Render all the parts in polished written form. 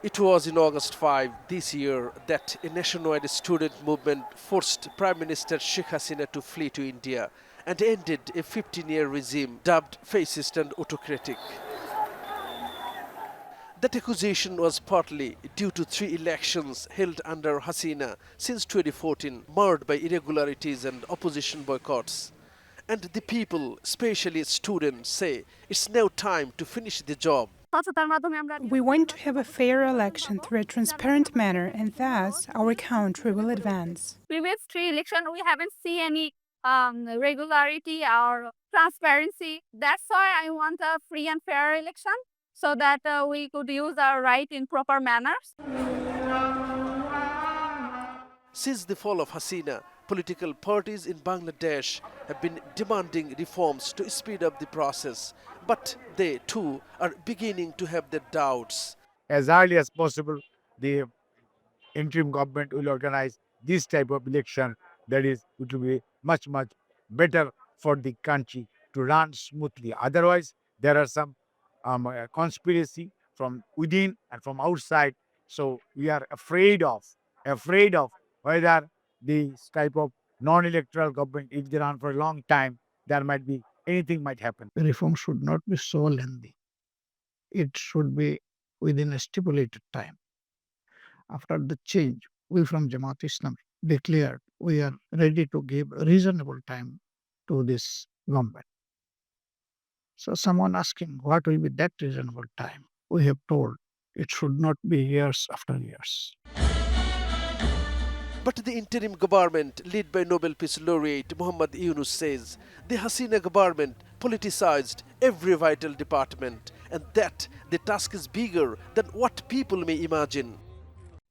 It was in August 5 this year that a nationwide student movement forced Prime Minister Sheikh Hasina to flee to India and ended a 15-year regime dubbed fascist and autocratic. That accusation was partly due to 3 elections held under Hasina since 2014, marred by irregularities and opposition boycotts. And the people, especially students, say it's now time to finish the job. We want to have a fair election through a transparent manner, and thus our country will advance. Previous 3 election, we haven't seen any regularity or transparency. That's why I want a free and fair election so that we could use our right in proper manners. Since the fall of Hasina, political parties in Bangladesh have been demanding reforms to speed up the process. But they too are beginning to have their doubts. As early as possible, the interim government will organize this type of election. That is, it will be much better for the country to run smoothly. Otherwise, there are some conspiracy from within and from outside. So we are afraid of whether this type of non-electoral government, if they run for a long time, there might be anything might happen. Reform should not be so lengthy. It should be within a stipulated time. After the change, we from Jamaat Islam declared we are ready to give reasonable time to this government. So someone asking what will be that reasonable time? We have told it should not be years after years. But the interim government, led by Nobel Peace Laureate Mohammad Yunus, says the Hasina government politicized every vital department and that the task is bigger than what people may imagine.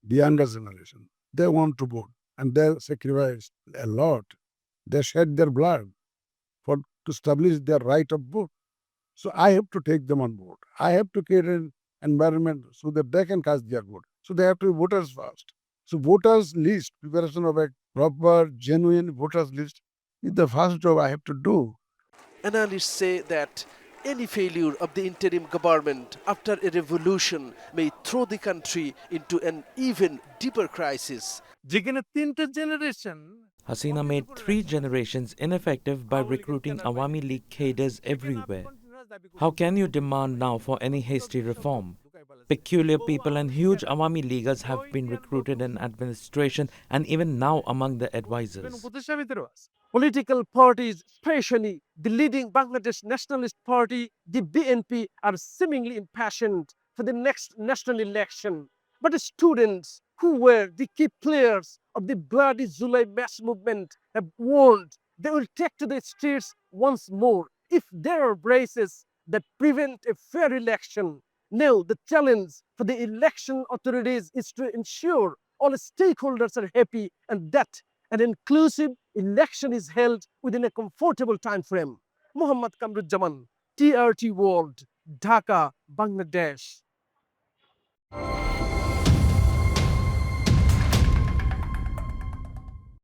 The younger generation, they want to vote and they sacrificed a lot. They shed their blood to establish their right of vote. So I have to take them on board. I have to create an environment so that they can cast their vote. So they have to be voters first. So voters list, preparation of a proper, genuine voters list is the first job I have to do. Analysts say that any failure of the interim government after a revolution may throw the country into an even deeper crisis. Hasina made 3 generations ineffective by recruiting Awami League cadres everywhere. How can you demand now for any hasty reform? Peculiar people and huge Awami Leaguers have been recruited in administration and even now among the advisors. Political parties, especially the leading Bangladesh Nationalist Party, the BNP, are seemingly impassioned for the next national election. But the students who were the key players of the bloody July mass movement have warned they will take to the streets once more if there are braces that prevent a fair election. Now, the challenge for the election authorities is to ensure all stakeholders are happy and that an inclusive election is held within a comfortable time frame. Mohammad Kamruzzaman, TRT World, Dhaka, Bangladesh.